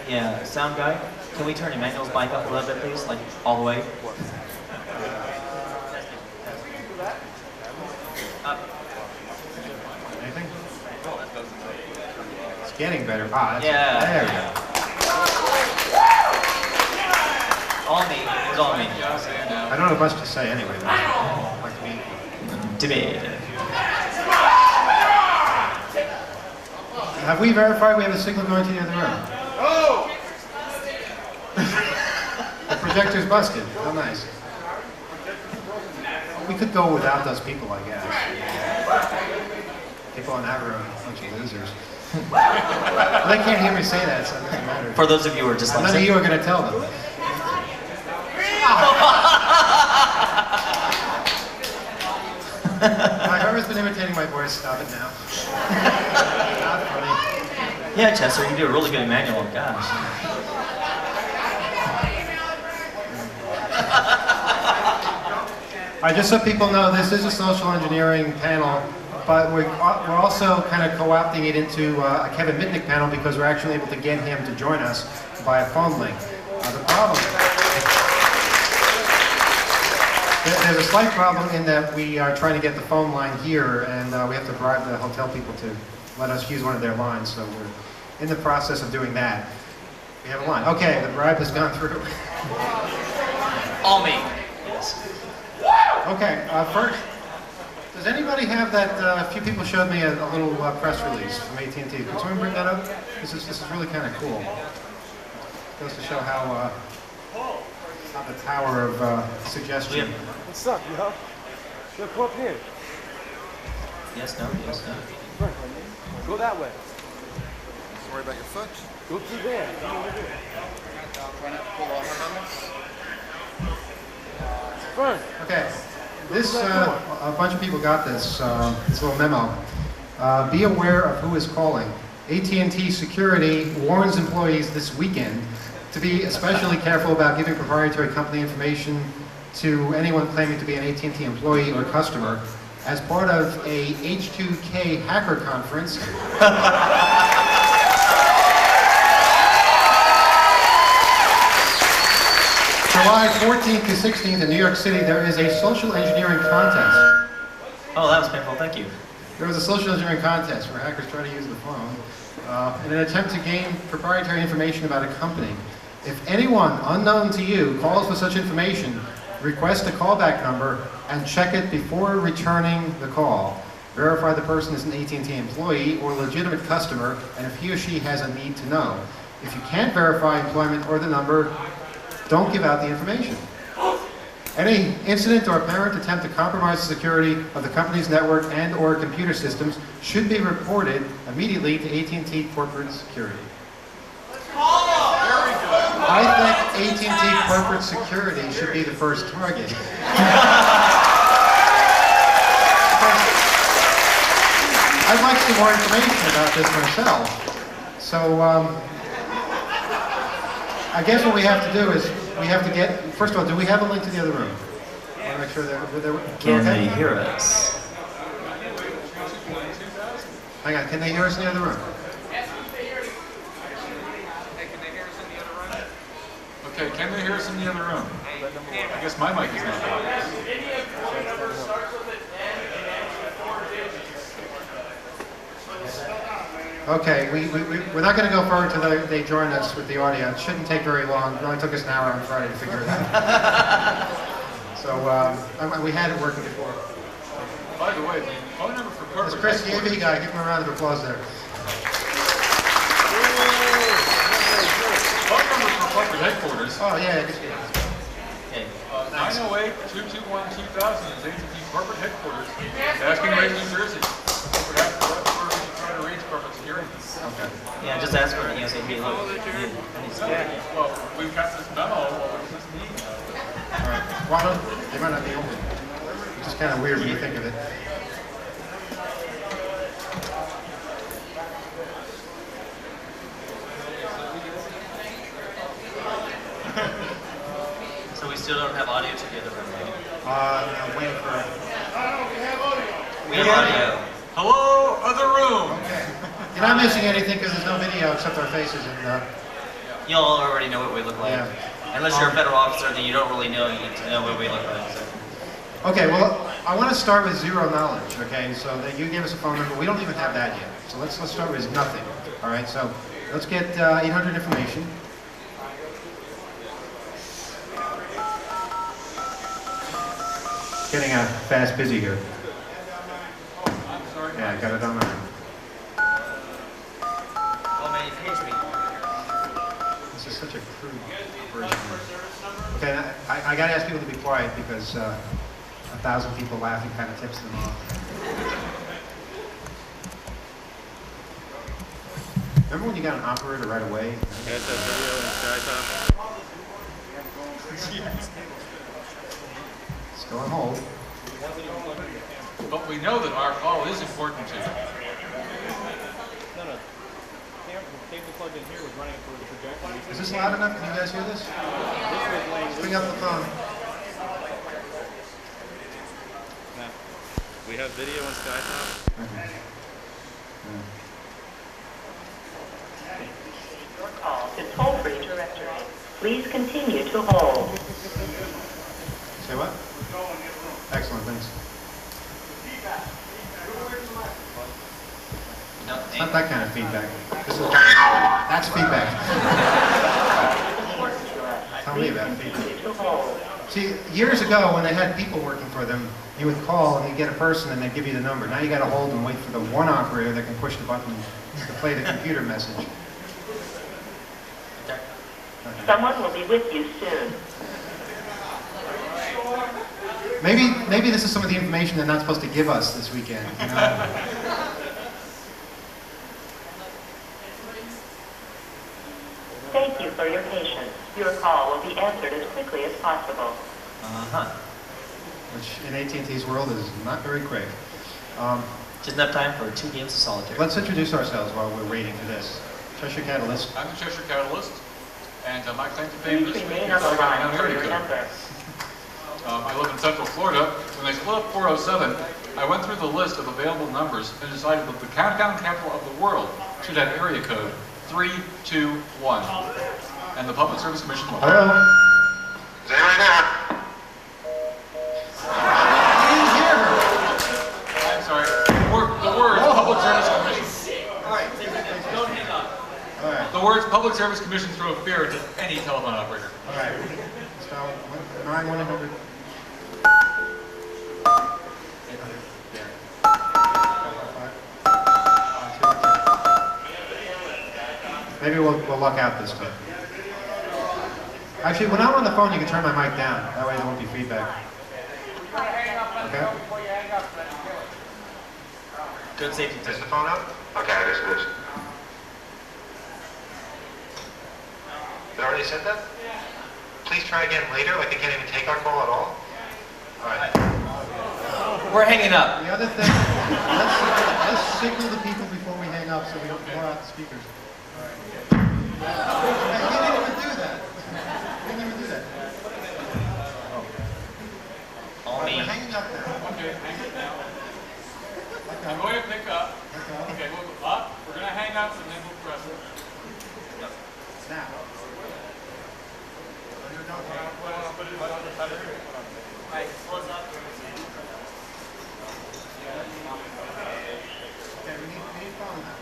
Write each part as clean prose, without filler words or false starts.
Yeah, sound guy, can we turn Emmanuel's mic up a little bit, please? Like, all the way? Up. Anything? It's getting better. Ah, yeah. There we go. All me. It's all me. I don't have much to say anyway, though. I'd like to be debated. Have we verified we have a signal going to the other room? Oh! The projector's busted. How nice. We could go without those people, I guess. People on that room, a bunch of losers. Well, they can't hear me say that, so it doesn't matter. For those of you who are just none of you are going to tell them. Whoever's been imitating my voice, stop it now. Not funny. Yeah, Chester, you do a really good Emmanuel. Gosh. Just so people know, this is a social engineering panel, but we're also kind of co-opting it into a Kevin Mitnick panel because we're actually able to get him to join us by a phone link. The problem, there's a slight problem in that we are trying to get the phone line here, and we have to bribe the hotel people to let us use one of their lines, so we're in the process of doing that. We have a line. Okay, the bribe has gone through. All me. Yes. Okay, first, does anybody have that, a few people showed me a little press release from AT&T. Could someone bring that up? This is really kind of cool. Goes to show how the tower of suggestion. What's up, yo? Yo, come up here. Yes, no, yes, no. Go that way. Don't worry about your foot. Go through there. Come over here. Try not to pull off our helmets. Fern. Okay, this, a bunch of people got this, this little memo. Be aware of who is calling. AT&T Security warns employees this weekend to be especially careful about giving proprietary company information to anyone claiming to be an AT&T employee or customer as part of a H2K hacker conference. July 14th to 16th in New York City, there is a social engineering contest. Oh, that was painful. Thank you. There was a social engineering contest where hackers try to use the phone in an attempt to gain proprietary information about a company. If anyone unknown to you calls with such information, request a callback number and check it before returning the call. Verify the person is an AT&T employee or legitimate customer, and if he or she has a need to know. If you can't verify employment or the number, don't give out the information. Any incident or apparent attempt to compromise the security of the company's network and or computer systems should be reported immediately to AT&T Corporate Security. I think AT&T Corporate Security should be the first target. I'd like some more information about this myself. So I guess what we have to do is we have to get, first of all, do we have a link to the other room? I want to make sure they're Can okay? they hear us? Hang on, can they hear us in the other room? Okay, can they hear us in the other room? I guess my mic is not on. Okay, we're not going to go further until they join us with the audio. It shouldn't take very long. It only took us an hour on Friday to figure it out. So we had it working before. By the way, the phone number for corporate This Chris headquarters- Yavey guy, give him a round of applause there. Phone number for corporate headquarters, Oh yeah, Okay. 908-221-2000 is AT&T corporate headquarters, Basking Ridge, New Jersey. Corporate headquarters, where we try to reach corporate security. okay. Yeah, just ask for the say, hey, look. Well, we've got this memo, what we just need. All right. Well, they might not be open. It's just kind of weird when you think of it. So we still don't have audio together, right? I'm waiting for. We have audio. Hello, other room. Okay. You're not missing anything because there's no video except our faces. And You all already know what we look like. Yeah. Unless you're a federal officer, then you don't really know. You need to know what we look like. So. Okay, well, I want to start with zero knowledge, okay? So that you gave us a phone number. We don't even have that yet. So let's start with nothing, all right? So let's get 800 information. Getting fast busy here. I'm sorry. Yeah, I got it on there. Oh man, you paged me. This is such a crude version. Okay, I got to ask people to be quiet because 1,000 people laughing kind of tips them off. Remember when you got an operator right away? Still on hold. But we know that our call is important to you. No. The cable plugged in here was running through the projector. Is this loud enough? Can you guys hear this? This was laying Bring up the phone. No. We have video on SkyTop. Okay. Your call to toll-free directory. Please continue to hold. Say what? Excellent, thanks. No, It's not that kind of feedback. That's feedback. Tell me about feedback. See, years ago when they had people working for them, you would call and you'd get a person and they'd give you the number. Now you got to hold and wait for the one operator that can push the button to play the computer message. Someone will be with you soon. Maybe this is some of the information they're not supposed to give us this weekend. You know? Thank you for your patience. Your call will be answered as quickly as possible. Uh-huh. Which in AT&T's world is not very quick. Just enough time for 2 games of solitaire. Let's introduce ourselves while we're waiting for this. Cheshire Catalyst. I'm the Cheshire Catalyst, and my claim to fame Please this week remain is on the I got line an for area your code. number. I live in Central Florida. When they split up 407, I went through the list of available numbers and decided that the countdown capital of the world should have area code 321. And the Public Service Commission will. Hello? Is anybody there? I'm sorry. The words Public Service Commission. Don't hang up. All right. The words Public Service Commission throw fear into any telephone operator. All right. Let's dial 9-1-800. Maybe we'll luck out this time. Actually, when I'm on the phone, you can turn my mic down. That way there won't be feedback. Okay? Good safety Is tip. the phone up? Okay, it is. They already said that? Please try again later, like they can't even take our call at all? All right. We're hanging up. The other thing, let's signal the people before we hang up so we don't blow out the speakers. Hey, you didn't even do that. You didn't even do that. All me. We're hanging up now. Okay, hang it now. Okay. I'm going to pick up. Okay. Okay, we'll go up. We're going to hang up and then we'll press it. Snap. Okay, we need phone now.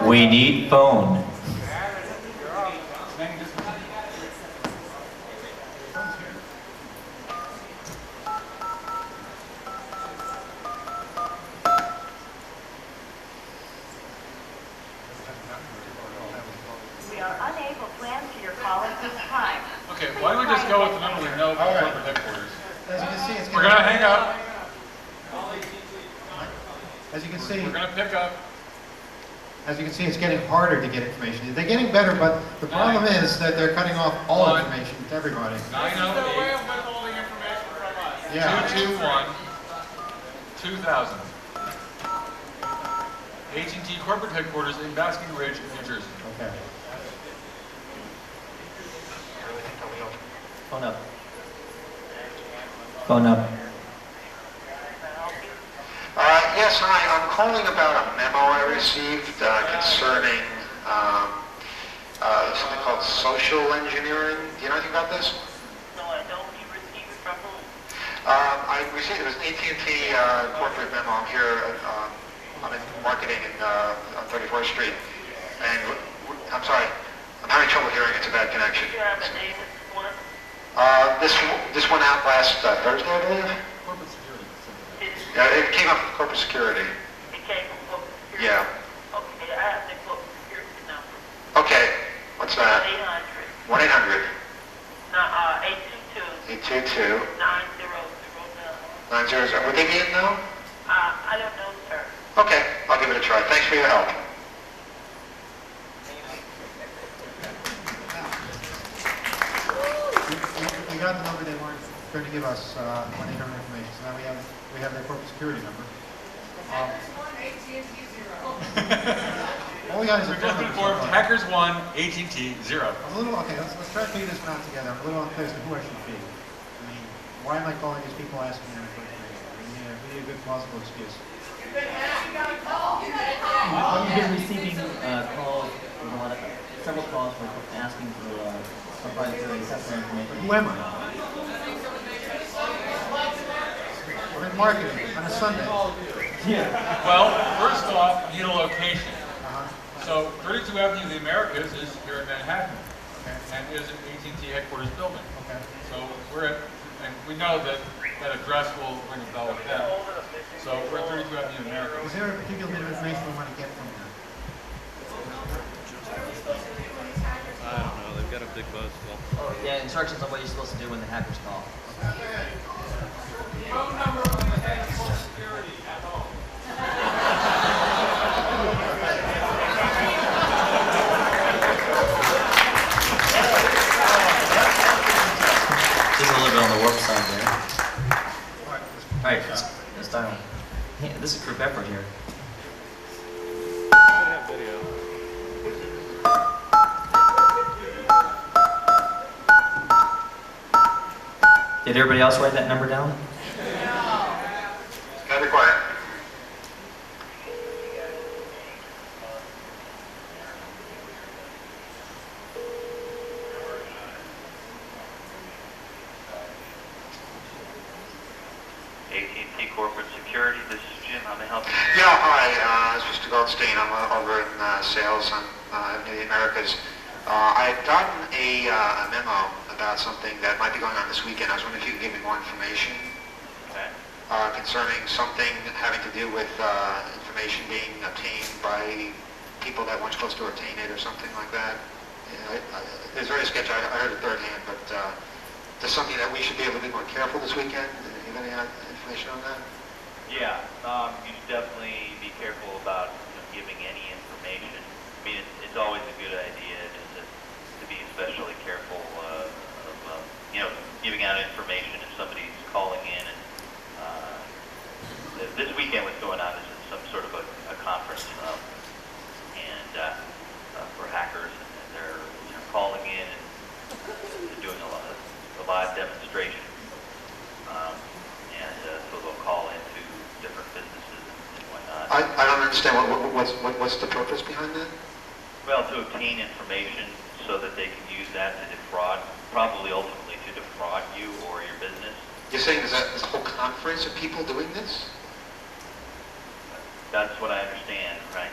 We need phone. We are unable to answer your call at this time. Okay, why don't we just go with the number we know from All right. corporate headquarters? As you can see, it's We're going to hang up. As you can see, We're going to pick up. as you can see, it's getting harder to get information. They're getting better, but the problem is that they're cutting off all information to everybody. 908 Yeah. 221 2000. AT&T corporate headquarters in Basking Ridge, New Jersey. Okay. Phone up. Phone up. Yes, hi. calling about a memo I received concerning something called social engineering. Do you know anything about this? No, I don't. You receive it from whom? I received, it was an AT&T corporate memo. I'm here, I'm in marketing on 34th Street. And I'm sorry, I'm having trouble hearing. It's a bad connection. Do you have a name of this one? This went out last Thursday, I believe. Corporate security. Yeah, it came up with corporate security. It came from corporate security? Yeah. Okay, I have the corporate security number. Okay, what's that? 1-800. 1-800. 822. 822. 9009. 900. Would they be in now? I don't know, sir. Okay, I'll give it a try. Thanks for your help. We got the number they weren't going to give us 1-800 information, so now we have their corporate security number. All we got is a We're phone just number. informed hackers 1, AT&T 0. I'm a little, okay, let's try to figure this out together. I'm a little unclear as to who I should be. I mean, why am I calling these people asking them for information? We need a good plausible excuse. You've been receiving calls, several calls for asking for proprietary customer information. Who am I? We're in marketing on a Sunday. Yeah. Well, first off, you need a location. Uh-huh. So 32 Avenue of the Americas is here in Manhattan, Okay. and is an AT&T headquarters building. Okay. So we're at, and we know that that address will ring a bell with them. So we're at 32 Avenue of the Americas. Is there a particular bit of information we want to get from them? I don't know. They've got a big buzz still. Oh, yeah, instructions on what you're supposed to do when the hackers call. Just a little bit on the warp side there. All right, let's dial. Yeah, this is a group effort here. They have video. Did everybody else write that number down? Gotta be quiet. AT&T Corporate Security, this is Jim. How may I help you? Yeah, hi, this is Mr. Goldstein. I'm over in sales on the Americas. I had gotten a memo about something that might be going on this weekend. I was wondering if you could give me more information Okay. concerning something having to do with information being obtained by people that weren't supposed to obtain it or something like that. It's very sketchy. I heard it third hand, but there's something that we should be a little bit more careful this weekend. Do you have any information on that? Yeah, you should definitely be careful about giving any information. I mean, it's always a good idea just to be especially careful of giving out information if somebody's calling in. And this weekend what's going on is some sort of a conference, for hackers, and they're calling in and they're doing a live demonstration. So they'll call into different businesses and whatnot. I don't understand. What's the purpose behind that? Well, to obtain information so that they can use that to defraud, probably ultimately to defraud you or your business. You're saying there's a whole conference of people doing this? That's what I understand, right?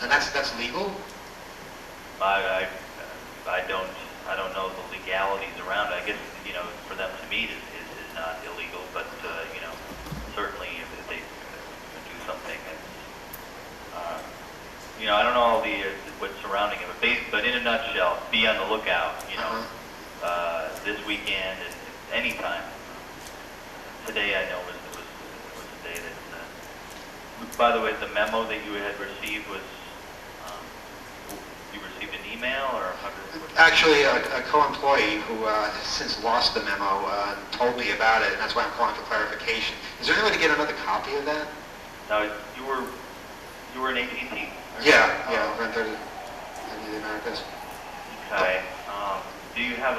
And that's legal? I don't know the legalities around it. I guess, for them to meet is not illegal, but, certainly if they do something that's, I don't know all what's surrounding it, but in a nutshell, be on the lookout, this weekend and any time. Today I know was the day that, by the way, the memo that you had received was, you received an email or how did it work? Actually, a co-employee who has since lost the memo told me about it, and that's why I'm calling for clarification. Is there any way to get another copy of that? Now, you were in AT&T? Yeah, run 30 of the Americas. Okay. Do you have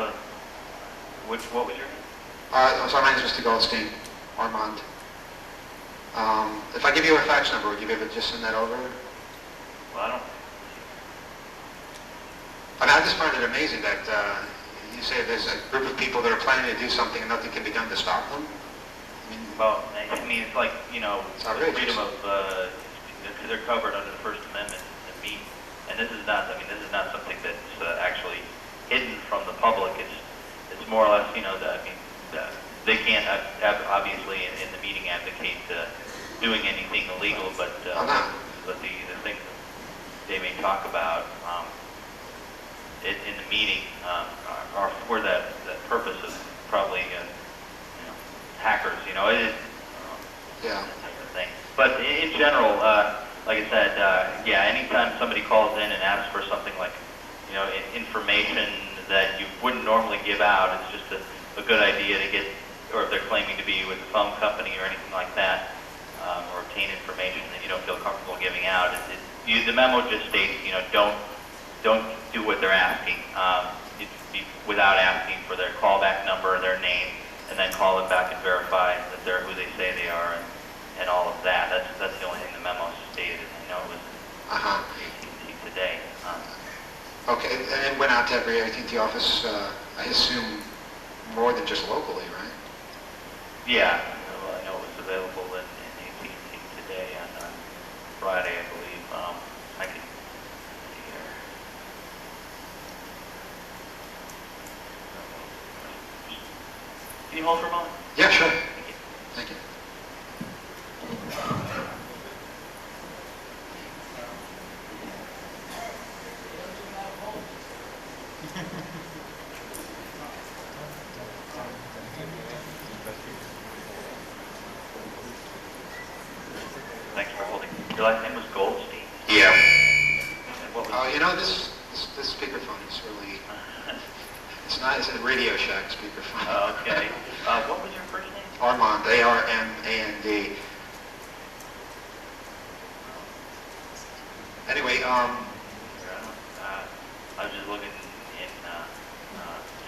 what was your name? So my name is Mr. Goldstein, Armand. If I give you a fax number, would you be able to just send that over? Well, I don't. I mean, I just find it amazing that you say there's a group of people that are planning to do something and nothing can be done to stop them. Well, I mean, it's like, you know, It's outrageous. freedom of, because they're covered under the First Amendment to meet, and this is not, I mean, this is not something that's actually hidden from the public. It's more or less, you know, they can't obviously in the meeting advocate doing anything illegal, but the things they may talk about in the meeting are for that purpose of probably hackers, you know, Yeah. type of thing. But in general, like I said, yeah, anytime somebody calls in and asks for something like, you know, information that you wouldn't normally give out, it's just a good idea to get, or if they're claiming to be with a phone company or anything like that, or obtain information that you don't feel comfortable giving out. The memo just states, you know, don't do what they're asking without asking for their callback number, their name, and then call them back and verify that they're who they say they are, and all of that. That's the only thing the memo stated. I know it was AT&T today. Okay, and it went out to every AT&T office, I assume more than just locally, right? Yeah, I know it was available in AT&T today on Friday, I believe. I can see here. Can you hold for a moment? Yeah, sure. Thank you. Thank you. Thanks for holding. Your last name was Goldstein. Yeah. And what was You know, this speakerphone is really, it's a Radio Shack speakerphone. Okay. What was your first name? Armand, A-R-M-A-N-D. Anyway, I was just looking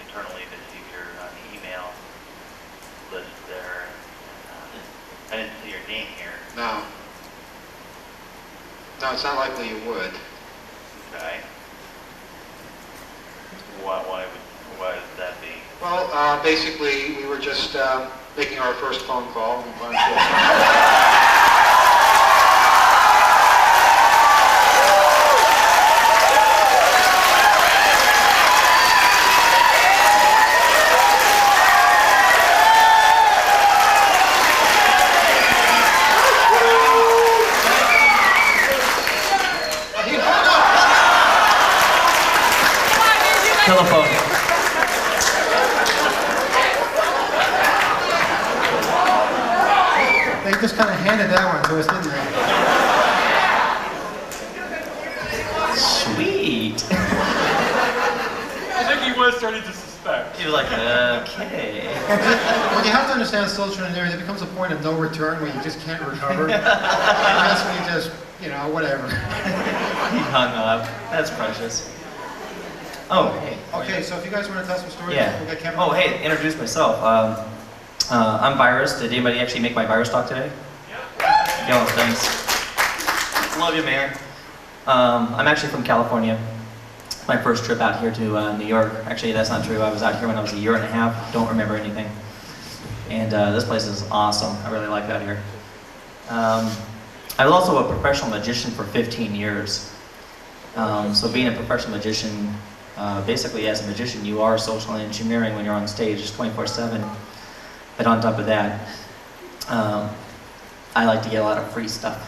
internally to see if you're on the email list there. I didn't see your name here. no. No, it's not likely you would. Okay. Why would that be? Well, basically, we were just making our first phone call. We wanted to- Telephone. They just kind of handed that one to us, didn't they? Sweet. I think he was starting to suspect. He was like, okay. Well, you have to understand social engineering, there becomes a point of no return where you just can't recover. And that's when you just, whatever. He hung up. That's precious. Oh, hey. Okay, so if you guys want to tell some stories, Yeah. we'll get Kevin. Oh, hey, introduce myself. I'm Virus. Did anybody actually make my virus talk today? Yo, thanks. Love you, man. I'm actually from California. My first trip out here to New York. Actually, that's not true. I was out here when I was 1.5 years. Don't remember anything. And this place is awesome. I really like that here. I was also a professional magician for 15 years. So being a professional magician, basically as a magician, you are social engineering when you're on stage 24/7. But on top of that, I like to get a lot of free stuff.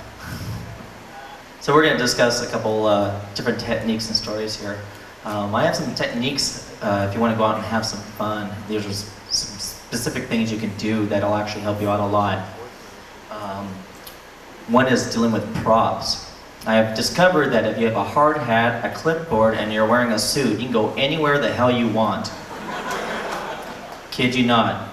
So we're going to discuss a couple different techniques and stories here. I have some techniques if you want to go out and have some fun. These are some specific things you can do that'll actually help you out a lot. One is dealing with props. I have discovered that if you have a hard hat, a clipboard, and you're wearing a suit, you can go anywhere the hell you want. Kid you not.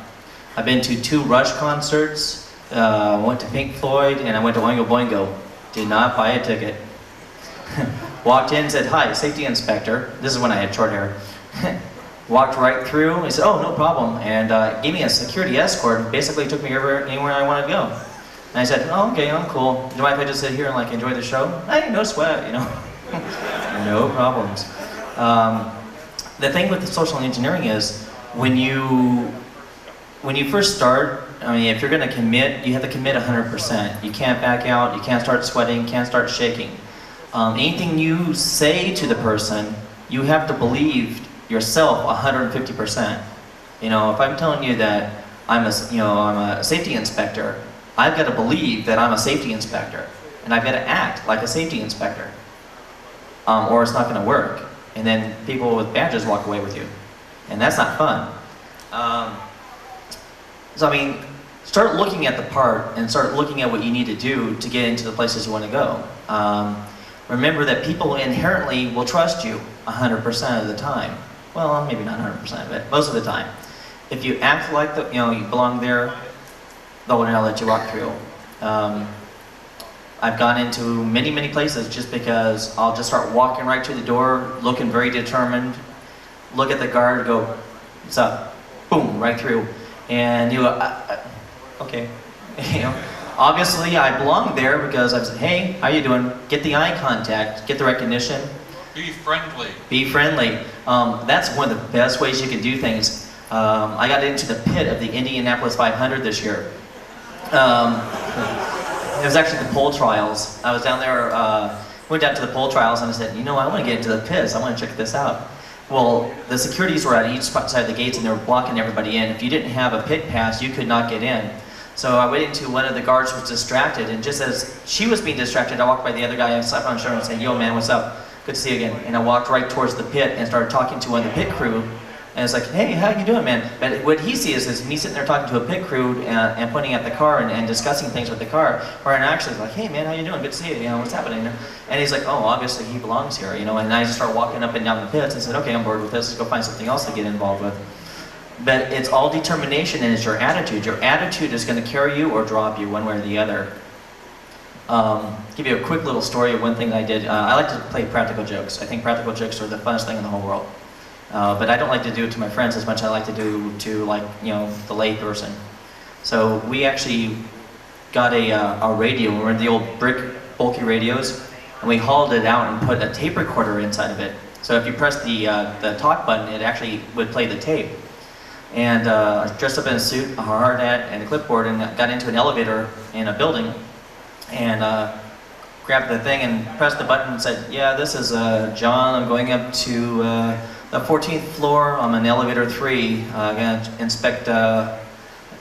I've been to 2 Rush concerts, went to Pink Floyd, and I went to Oingo Boingo. Did not buy a ticket. Walked in, said, "Hi, safety inspector." This is when I had short hair. Walked right through, he said, "Oh, no problem," and gave me a security escort, basically took me anywhere I wanted to go. And I said, oh, okay, I'm cool. Do you mind if I just sit here and like enjoy the show? Hey, no sweat, you know. No problems. The thing with the social engineering is when you first start, I mean, if you're going to commit, you have to commit 100%. You can't back out, you can't start sweating, can't start shaking. Anything you say to the person, you have to believe yourself 150%. You know, if I'm telling you that I'm a safety inspector, I've got to believe that I'm a safety inspector, and I've got to act like a safety inspector, or it's not going to work. And then people with badges walk away with you, and that's not fun. So I mean, start looking at the part and start looking at what you need to do to get into the places you want to go. Remember that people inherently will trust you 100% of the time. Well, maybe not 100%, but most of the time. If you act like you belong there, they'll now let you walk through. I've gone into many, many places just because I'll just start walking right to the door, looking very determined, look at the guard, go, what's up? Boom, right through. And you go, okay. You know, obviously I belong there because I said, hey, how you doing? Get the eye contact, get the recognition. Be friendly. Be friendly. That's one of the best ways you can do things. I got into the pit of the Indianapolis 500 this year. It was actually the pole trials. I was down there, went down to the pole trials and I said, you know, I want to get into the pits. I want to check this out. Well, the securities were at each side of the gates and they were blocking everybody in. If you didn't have a pit pass, you could not get in. So I waited until one of the guards was distracted, and just as she was being distracted, I walked by the other guy and slapped on the shoulder and said, yo man, what's up? Good to see you again. And I walked right towards the pit and started talking to one of the pit crew. And it's like, hey, how you doing, man? But what he sees is me sitting there talking to a pit crew and pointing at the car and discussing things with the car. Or I'm actually like, hey, man, how you doing? Good to see you. You know, what's happening? And he's like, oh, obviously he belongs here. You know, and I just started walking up and down the pits and said, okay, I'm bored with this. Let's go find something else to get involved with. But it's all determination and it's your attitude. Your attitude is going to carry you or drop you one way or the other. Give you a quick little story of one thing I did. I like to play practical jokes. I think practical jokes are the funnest thing in the whole world. But I don't like to do it to my friends as much as I like to do to, like, you know, the lay person. So we actually got a radio. We were in the old brick bulky radios, and we hauled it out and put a tape recorder inside of it. So if you press the talk button, it actually would play the tape. And I dressed up in a suit, a hard hat, and a clipboard, and got into an elevator in a building, and grabbed the thing and pressed the button and said, yeah, this is John. I'm going up to the 14th floor. I'm in elevator 3. I'm going to inspect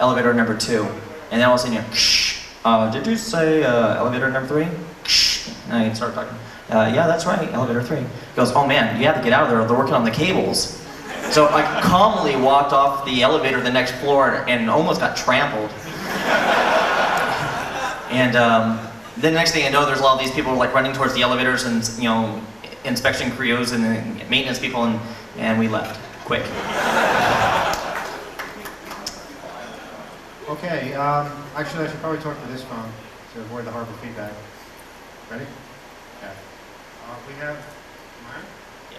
elevator number 2. And then all of a sudden, you did you say elevator number 3? And I start talking. Yeah, that's right, elevator 3. He goes, oh man, you have to get out of there. They're working on the cables. So I calmly walked off the elevator to the next floor and almost got trampled. And then the next thing I know, there's a lot of these people like running towards the elevators and, you know, inspection crews and maintenance people, and we left quick. Okay, actually I should probably talk to this phone to avoid the horrible feedback. Ready? Okay. We have Myron? Yeah.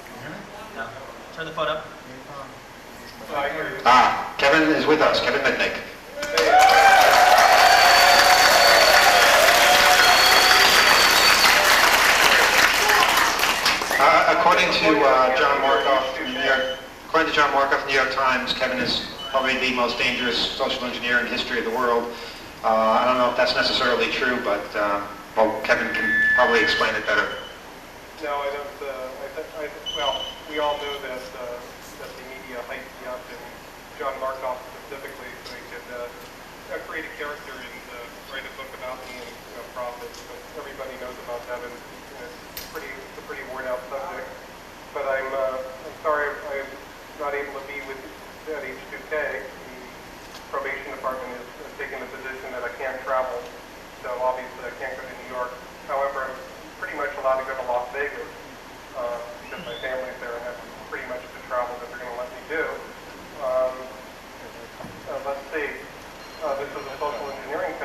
Can you hear me? No. Turn the phone up. Kevin is with us, Kevin Mitnick. According to John Markoff, New York Times, Kevin is probably the most dangerous social engineer in the history of the world. I don't know if that's necessarily true, but well, Kevin can probably explain it better. No, I don't. Well, we all know that the media hyped me up, and John Markoff specifically, so he could create a character and write a book about me and profit. But everybody knows about that, and it's a pretty worn-out subject. But I'm sorry I'm not able to be with at H2K. The probation department is taking the position that I can't travel, so obviously I can't go to New York. However, I'm pretty much allowed to go to Las Vegas because my family's there and have pretty much the travel that they're going to let me do. Let's see. This is a social engineering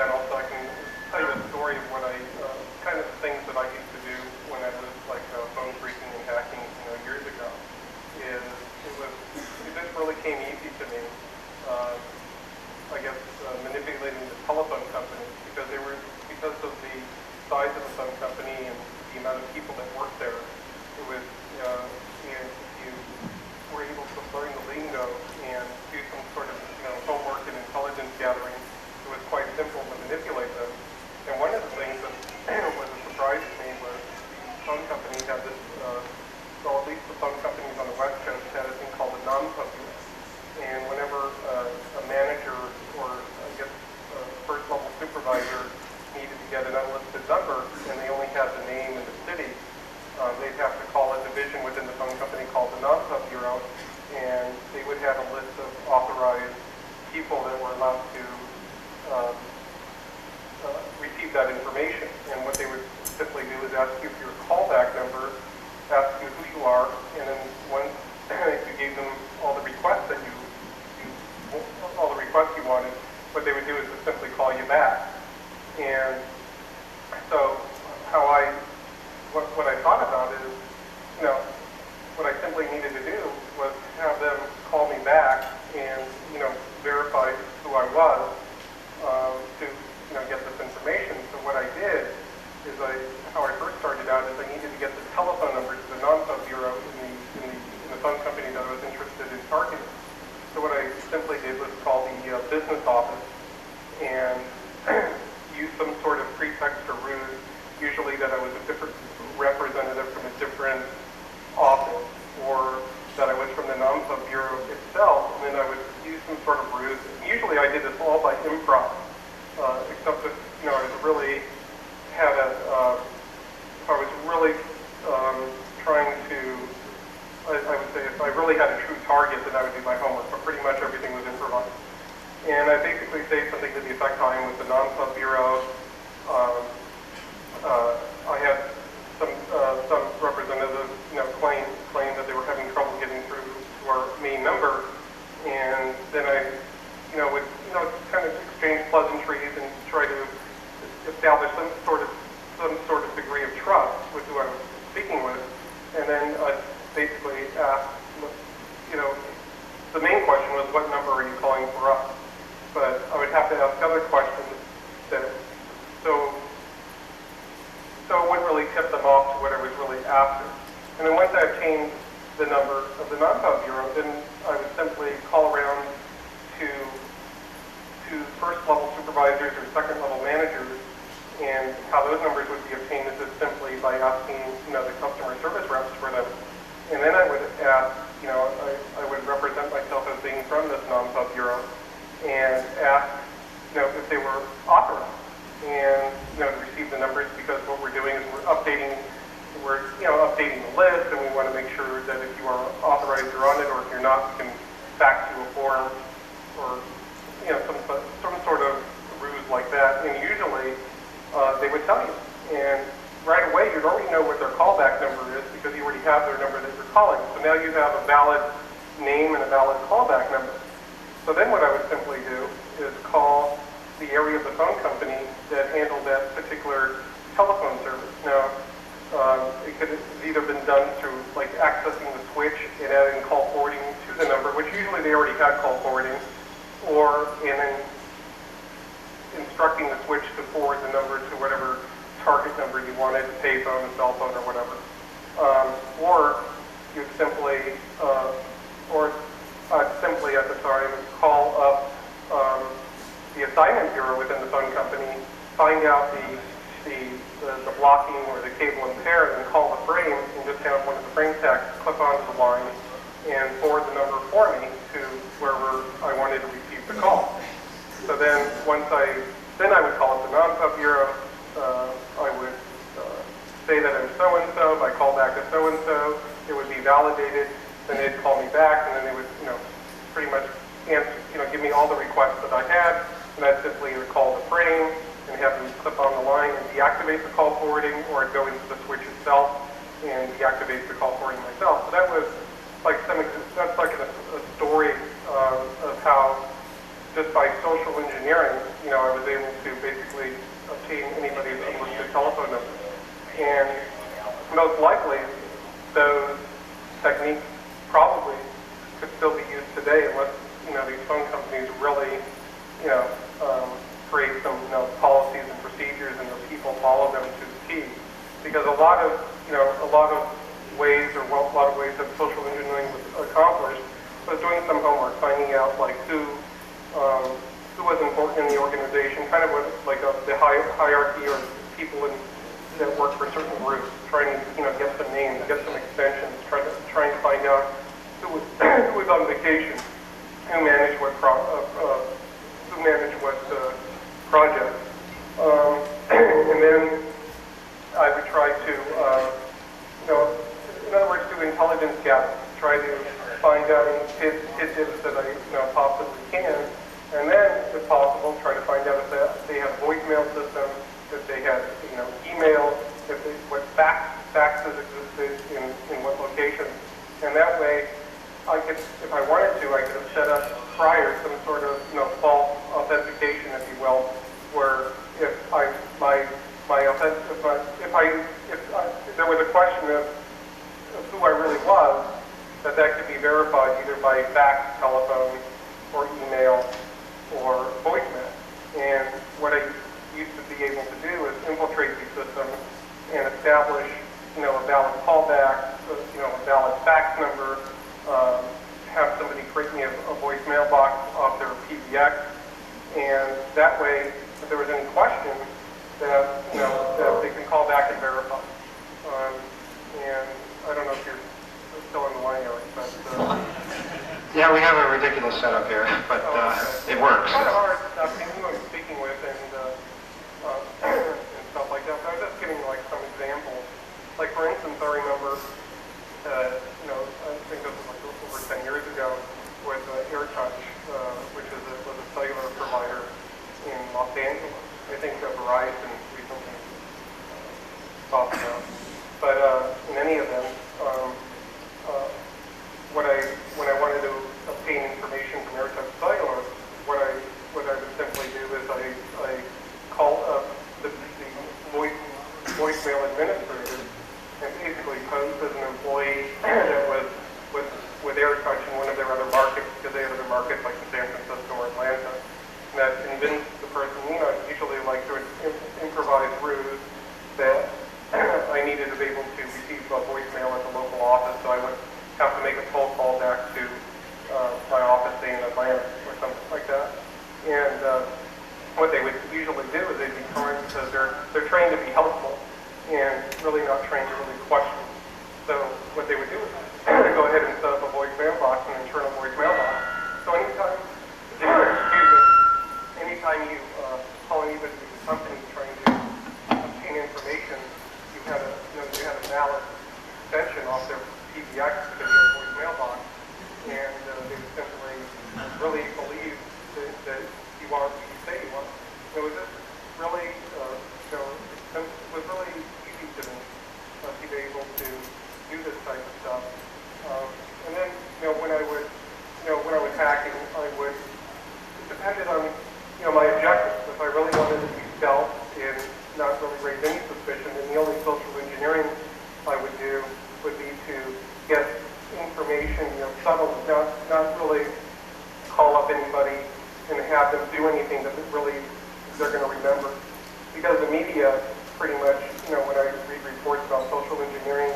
the phone companies on the West Coast had a thing called a non-pub bureau. And whenever a manager or, I guess, a first-level supervisor needed to get an unlisted number and they only had the name and the city, they'd have to call a division within the phone company called the non-pub bureau, and they would have a list of authorized people that were allowed to receive that information. And what they would simply do is ask you for your callback number, ask you who you are, and then once you gave them all the requests that all the requests you wanted, what they would do is just simply call you back. And so what I thought about is, what I simply needed to do was have them call me back and, verify who I was to, get this information. So what I did is how I first started out is I needed to get the telephone number to the non-pub bureau in the phone company that I was interested in targeting. So what I simply did was call the business office and use some sort of pretext or ruse, usually that I was a different representative from a different office, or that I was from the non-pub bureau itself, and then I would use some sort of ruse. Usually I did this all by improv, except that, I was really trying to, I would say if I really had a true target, then I would do my homework, but pretty much everything was improvised. And I basically say something to the effect, I am with the non-pub bureau. I had some representatives, claim that they were having trouble getting through to our main number, and then I, would, kind of exchange pleasantries and try to establish some sort of degree of trust with who I was speaking with, and then basically asked, the main question was, what number are you calling for us? But I would have to ask other questions that, so it wouldn't really tip them off to what I was really after. And then once I obtained the number of the non-pub bureau, then I would simply call around to first-level supervisors or second-level managers, and how those numbers would be obtained is just simply by asking, the customer service reps for them. And then I would ask, I would represent myself as being from this non-pub bureau and ask, if they were authorized and, to receive the numbers, because what we're doing is we're updating the list, and we want to make sure that if you are authorized, you're on it, or if you're not, we can fax you a form or, some sort of ruse like that. And usually they would tell you. And right away, you'd already know what their callback number is because you already have their number that you're calling. So now you have a valid name and a valid callback number. So then what I would simply do is call the area of the phone company that handled that particular telephone service. Now, it could have either been done through accessing the switch and adding call forwarding to the number, which usually they already had call forwarding, or in instructing the switch to forward the number to whatever target number you wanted, a payphone, a cell phone, or whatever. Or you'd simply, I'd simply at the time call up the assignment bureau within the phone company, find out the blocking or the cable impaired, and call the frame, and just have one of the frame techs clip onto the line and forward the number for me to wherever I wanted to receive the call. So then I would call up the non-pub bureau. I would say that I'm so-and-so. I call back to so-and-so. It would be validated. Then they'd call me back, and then they would, pretty much answer, give me all the requests that I had, and I'd simply either call the frame and have them clip on the line and deactivate the call forwarding, or I'd go into the switch itself and deactivate the call forwarding myself. So that was that's like a story of how, just by social engineering, I was able to basically obtain anybody's unlisted telephone number. And most likely, those techniques probably could still be used today unless, these phone companies really, create some, policies and procedures and the people follow them to the T. Because a lot of ways that social engineering was accomplished was doing some homework, finding out who was important in the organization, kind of the hierarchy or people that work for certain groups, trying to get some names, get some extensions, trying find out who was on vacation, who managed what project. And then I would try to, in other words, do intelligence gaps, try to find out any tidbits that I possibly can, and then, if possible, try to find out if they have voicemail systems, if they have email, what faxes existed in what locations, and that way, I could, if I wanted to, I could have set up prior some sort of false authentication, if you will, where if there was a question of who I really was, that could be verified either by fax, telephone, or email, or voicemail. And what I used to be able to do is infiltrate these systems and establish, a valid callback, a valid fax number, have somebody create me a voicemail box off their PBX, and that way, if there was any question, that they can call back and verify. And I don't know if you're still in the line, Eric, but yeah, we have a ridiculous setup here, but it works. It's kind of hard who I'm speaking with and stuff like that. But I was just giving like some examples. Like for instance, I remember, I think this was like over 10 years ago with AirTouch, which was a cellular provider in Los Angeles. I think Verizon recently talked about. But in any event, when I wanted to obtain information from AirTouch Cellular, what I would simply do is I called up the voicemail administrator and basically posed as an employee that was with AirTouch in one of their other markets, because they have other markets like in San Francisco or Atlanta. And that convinced the person, usually like to improvise ruse that I needed to be able to receive a voicemail at the local office, so I would have to make a phone call back to my office, say in Atlanta or something like that. And what they would usually do is they'd be trying, because they're trained to be helpful and really not trained to really question. So what they would do is go ahead and set up a voicemail box, an internal voicemail box. So anytime you call anybody in the company trying to obtain information, you had a valid extension off their PBX because you had a voicemail box, and they would simply really believe that you are who you say you are. It was just really, it was really easy to me to be able to do this type of stuff. And then, when I was hacking, it depended on, my objectives. If I really wanted to be stealth and not really raise any suspicion, then the only social engineering I would do would be to get information, subtle, not really call up anybody and have them do anything that really they're going to remember. Because the media, pretty much, when I read reports about social engineering,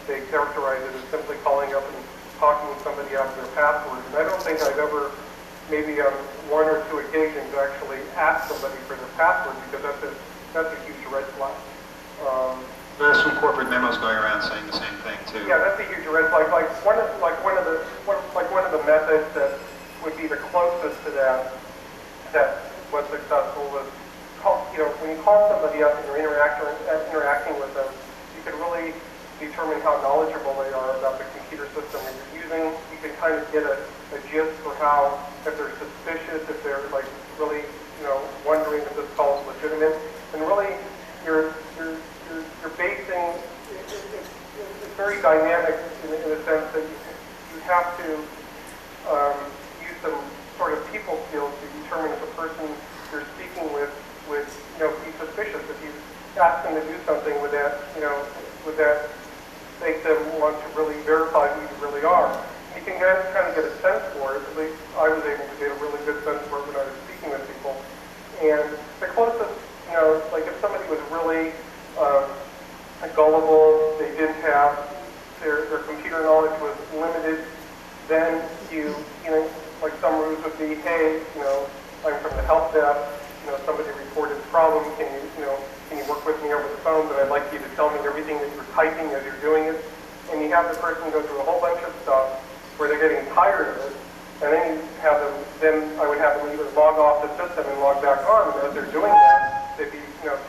they characterize it as simply calling up and talking to somebody out of their passwords. And I don't think I've ever, maybe on one or two occasions, actually asked somebody for their password, because that's a huge red flag. There's some corporate memos going around saying the same thing too. Yeah, that's a huge red flag. Like one of the methods that would be the closest to that was successful was when you call somebody up and you're interacting with them, you can really determine how knowledgeable they are about the computer system that you're using. You can kind of get a gist for how, if they're suspicious, if they're like really wondering if this call is legitimate, and really you're basing, it's very dynamic in the sense that you have to use some sort of people skills to determine if the person you're speaking with would be suspicious. If you ask them to do something, would that make them want to really verify who you really are? You can kind of get a sense for it. At least I was able to get a really good sense for it when I was speaking with people. And the closest, like if somebody was really gullible, they didn't have, their computer knowledge was limited, then like some ruse would be, hey, I'm from the help desk, somebody reported a problem, can you work with me over the phone, but I'd like you to tell me everything that you're typing as you're doing it. and you have the person go through a whole bunch of stuff where they're getting tired of it, and then you have them, then I would have them either log off the system and log back on, and as they're doing that, they'd be,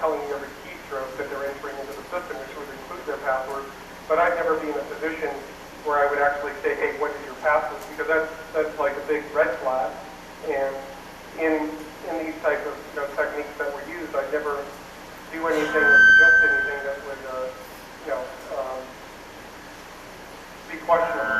telling me every keystroke that they're entering into the system, which would include their password. But I'd never be in a position where I would actually say, hey, what is your password? Because that's like a big red flag. And in these type of techniques that were used, I'd never do anything or suggest anything that would, be questionable.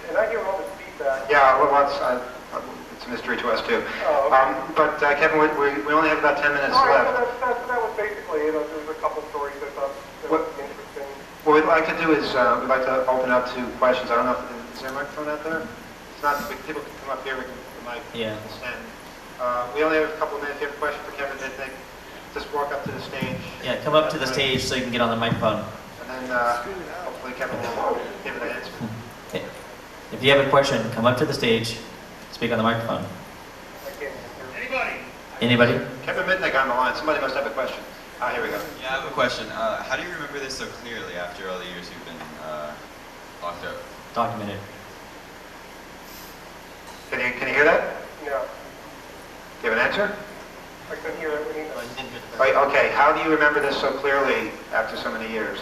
And I hear all this feedback. Yeah, well, it's a mystery to us too. Oh, okay. But Kevin, we only have about 10 minutes All right, left. so that was basically, there's a couple stories I thought that was interesting. What we'd like to do is we'd like to open up to questions. I don't know if is there a microphone out there? It's not. People can come up here. We can the mic. Yeah. Stand. We only have a couple of minutes. If you have a question for Kevin Mitnick, just walk up to the stage. Yeah, come up to the stage so you can get on the microphone. And then hopefully Kevin will give an answer. Okay. If you have a question, come up to the stage, speak on the microphone. Anybody? Kevin Mitnick on the line. Somebody must have a question. Here we go. Yeah, I have a question. How do you remember this so clearly after all the years you've been locked up? Documented. Can you hear that? No. Do you have an answer? I couldn't hear it. Right, okay. How do you remember this so clearly after so many years?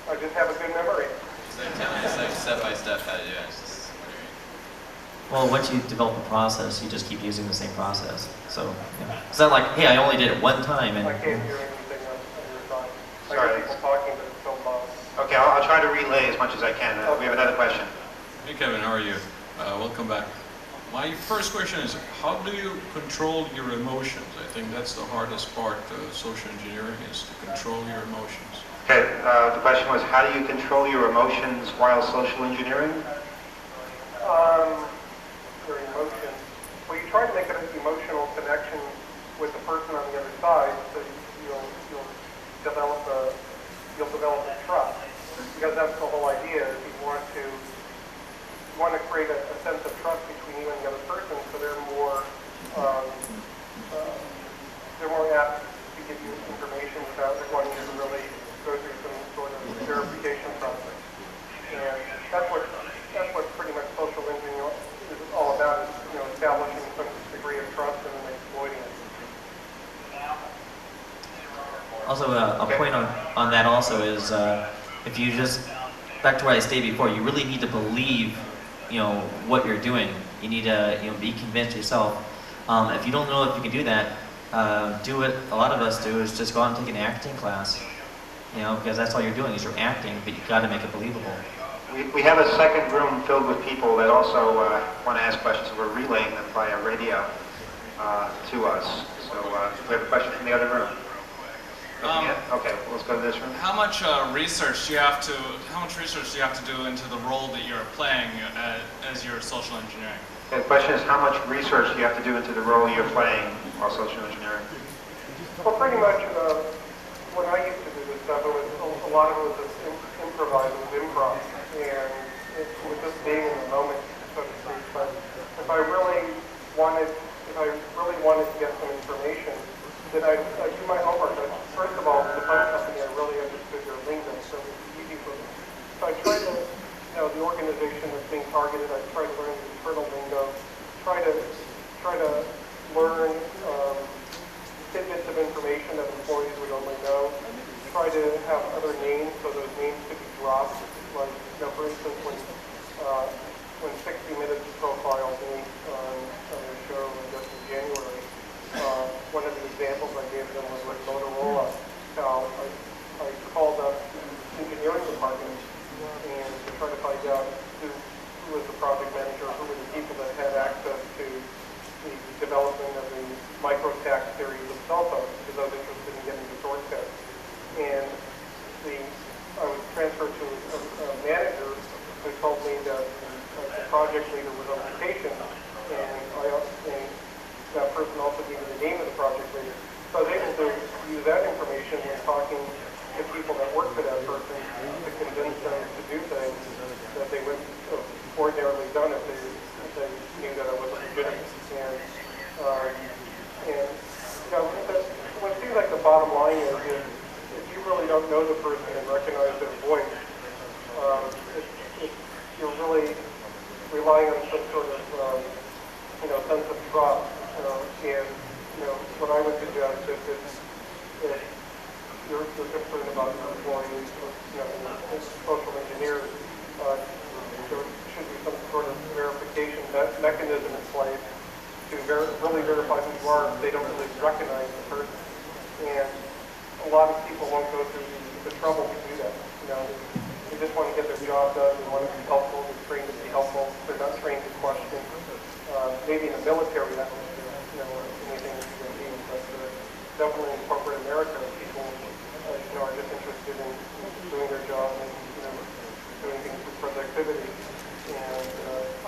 I just have a good memory. Just like telling us like step by step how to do it. It's just Well, once you develop a process, you just keep using the same process. So it's not like, hey, I only did it one time. And I can't hear anything on your side. I Sorry. hear people talking, but it's so loud. Okay, I'll try to relay as much as I can. We have another question. Hey Kevin, how are you? Welcome back. My first question is, how do you control your emotions? I think that's the hardest part of social engineering, is to control your emotions. Okay, the question was, how do you control your emotions while social engineering? Your emotions. Well, you try to make an emotional connection with the person on the other side, so you'll develop a trust. Because that's the whole idea. Is you want to create a sense of trust between you and the other person, so they're more apt to give you information without requiring you to really go through some sort of verification process. And that's what pretty much social engineering is all about, is establishing some degree of trust and then exploiting it. Also, a point on that also is if you just, back to what I stated before, you really need to believe, what you're doing. You need to, be convinced yourself. If you don't know if you can do that, do what a lot of us do, is just go out and take an acting class. Because that's all you're doing, is you're acting, but you got to make it believable. We have a second room filled with people that also want to ask questions, and we're relaying them via radio to us. So we have a question from the other room. Okay, let's go to this room. How much research do you have to do into the role that you're playing as your social engineering? Okay, the question is, how much research do you have to do into the role you're playing while social engineering? Well, pretty much when I used to do this stuff, a lot of it was just improvised, it was improv, and it was just being in the moment, so to speak. But if I really wanted to get some information, then I do my homework. First of all, with the phone company, I really understood their lingo, so it was easy for me. So I tried to, the organization that's being targeted, I try to learn the internal lingo, try to learn tidbits of information that employees would only know, try to have other names so those names could be dropped. Like, for instance, when 60 Minutes profiled me on their show just in January, one of the examples I gave them was with Motorola, how I called up the engineering department and to try to find out who was the project manager, who were the people that had access to the development of the microtax series of cell phones, because I was interested in getting the source code. And I was transferred to a manager who told me that the project leader was on vacation, and that person also gave me the name of the project leader. So I was able to use that information when talking to people that worked for that person to convince them to do things that they wouldn't have ordinarily done if they knew that I wasn't legitimate. What it seems like the bottom line is if you really don't know the person and recognize their voice, relying on some sort of, sense of trust. And, what I would suggest is if you're concerned about your employees or, social engineers, there should be some sort of verification mechanism in place to really verify who you are if they don't really recognize the person. And a lot of people won't go through the trouble to do that. They just want to get their job done. They want to be helpful. They're trained to be helpful. They're not trained to question. Maybe in the military that was anything that you can do, but definitely in corporate America, people are just interested in doing their job and doing things with productivity. And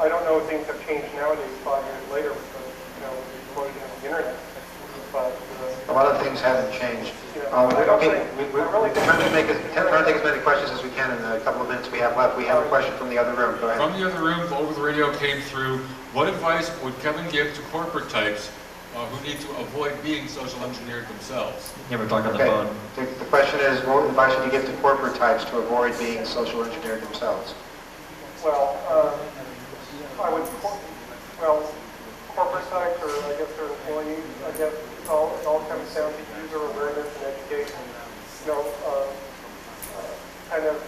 I don't know if things have changed nowadays, 5 years later, with the explosion of the internet. But a lot of things haven't changed. I don't think we're trying to take as many questions as we can in the couple of minutes we have left. We have a question from the other room. Go ahead. From the other room, over the radio came through, what advice would Kevin give to corporate types who need to avoid being social engineered themselves? You ever talk on the phone? The question is, what advice would you give to corporate types to avoid being social engineered themselves? Well, corporate types, or I guess their employees, I guess it all comes down to user awareness and education. I guess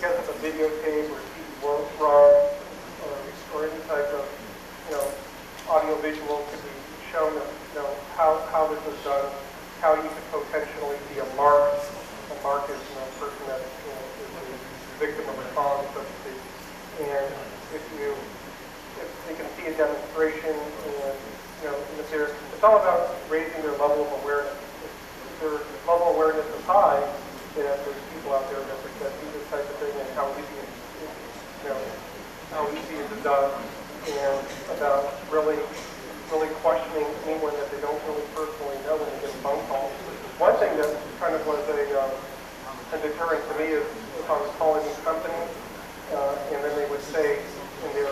if a videotape or TV workflow or any type of, audio-visual could be shown of, how this is done, how you could potentially be a mark. A mark is, a person that, is a victim of a crime, so to speak. And if they can see a demonstration and, it's all about raising their level of awareness. If their level of awareness is high, then there's people out there that do this type of thing and how easy it is done, and about really questioning anyone that they don't really personally know when they get a phone call. One thing that kind of was a deterrent to me is if I was calling these companies, and then they would say in their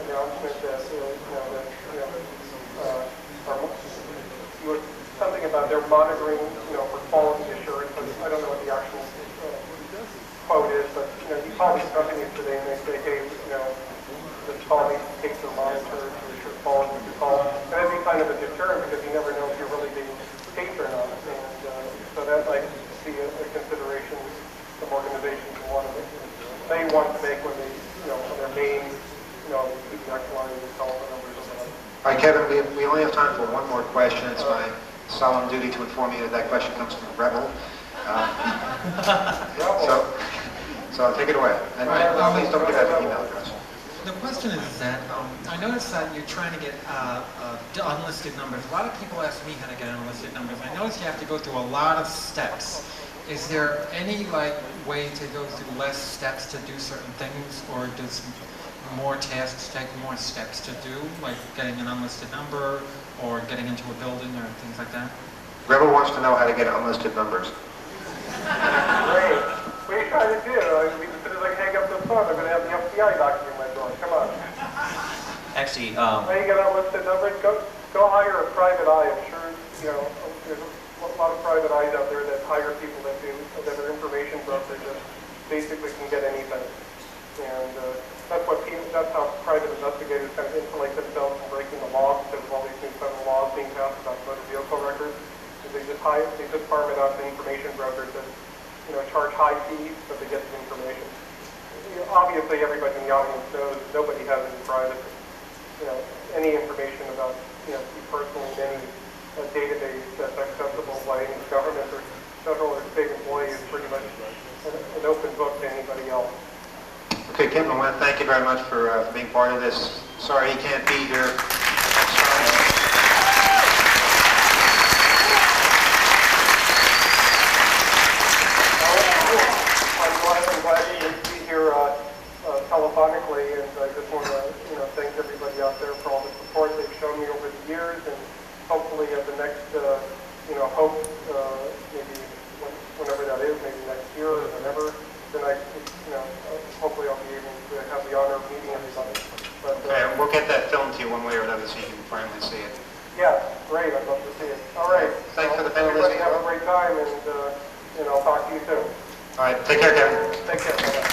announcement that something about their monitoring for quality assurance. I don't know what the actual quote is, but you call these companies today and they say, hey, this quality takes their monitor to assure quality of your call. And that'd be kind of a deterrent because you never know if you're really being taped or not. And so that might be a consideration some organizations want to make when they when their main PBX line and telephone numbers or whatever. All right, Kevin, we only have time for one more question. It's my solemn duty to inform you that question comes from Rebel. So I'll take it away. And please don't give out the email address. The question is that I noticed that you're trying to get unlisted numbers. A lot of people ask me how to get unlisted numbers. I noticed you have to go through a lot of steps. Is there any way to go through less steps to do certain things, or does more tasks take more steps to do, like getting an unlisted number or getting into a building or things like that? Rebel wants to know how to get unlisted numbers. Great. What are you trying to do? As soon as I hang up the phone, I'm going to have the FBI knocking on my door. Come on. Actually, how you get unlisted numbers? Go hire a private eye. I'm sure, there's a lot of private eyes out there that hire people that are information brokers that basically can get anything. And that's how private investigators kind of insulate themselves from breaking the law, because of all these new federal laws being passed about motor vehicle records. They just farm it out to information brokers that charge high fees, but they get the information. Obviously, everybody in the audience knows nobody has any privacy. Any information about you personally in any database that's accessible by any government or federal or state employee is pretty much an open book to anybody else. Okay, Kim, I want to thank you very much for being part of this. Sorry he can't be here. I'm glad you can be here telephonically, and I just want to thank everybody out there for all the support they've shown me over the years, and hopefully at the next maybe whenever that is, maybe next year or whenever, then hopefully I'll be able to have the honor of meeting everybody. But, okay, we'll get that film to you one way or another so you can finally see it. Yeah, great. I'd love to see it. All right. Thanks for the Everybody Panelists. have a great time, and I'll talk to you soon. All right. Take care, Kevin. Take care. Bye-bye.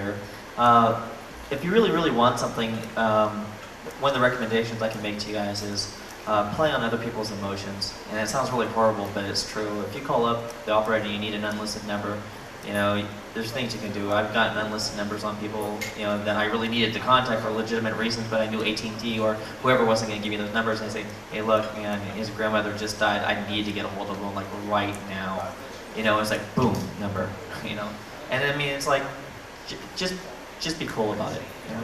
here. If you really, really want something, one of the recommendations I can make to you guys is play on other people's emotions. And it sounds really horrible, but it's true. If you call up the operator and you need an unlisted number, you know, there's things you can do. I've gotten unlisted numbers on people, you know, that I really needed to contact for legitimate reasons, but I knew AT&T or whoever wasn't going to give me those numbers, and I say, hey, look, man, his grandmother just died. I need to get a hold of him, like, right now. You know, it's like, boom, number, you know. And I mean, it's like, just be cool about it, you know.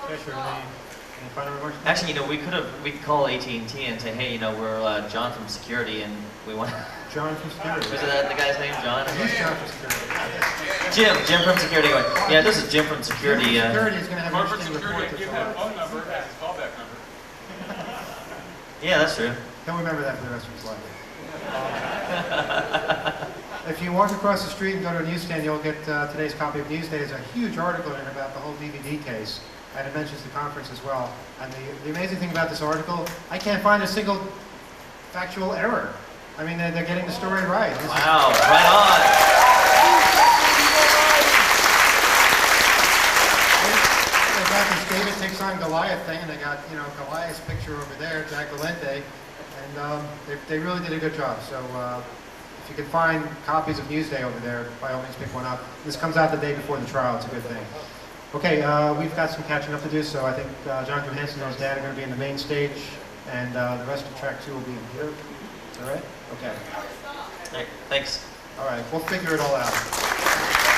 Cheshire, any final remarks? Actually, you know, we could call AT&T and say, hey, you know, we're John from security, and we want. John from security. Was that the guy's name, John? He's John from security. Jim from security. Going, yeah, this is Jim from security. Security is going to have an interesting report to Give that phone number as his callback number. Yeah, that's true. He'll remember that for the rest of his life. If you walk across the street and go to a newsstand, you'll get today's copy of Newsday. There's a huge article in it about the whole DVD case, and it mentions the conference as well. And the amazing thing about this article, I can't find a single factual error. I mean, they're getting the story right. Wow, right on. They got this David takes on Goliath thing, and they got, you know, Goliath's picture over there, Jack Valente, and they really did a good job. So if you can find copies of Newsday over there, by all means pick one up. This comes out the day before the trial. It's a good thing. Okay, we've got some catching up to do, so I think John Johansson and his dad are going to be in the main stage, and the rest of track 2 will be in here. All right? Okay. Hey, thanks. All right, we'll figure it all out.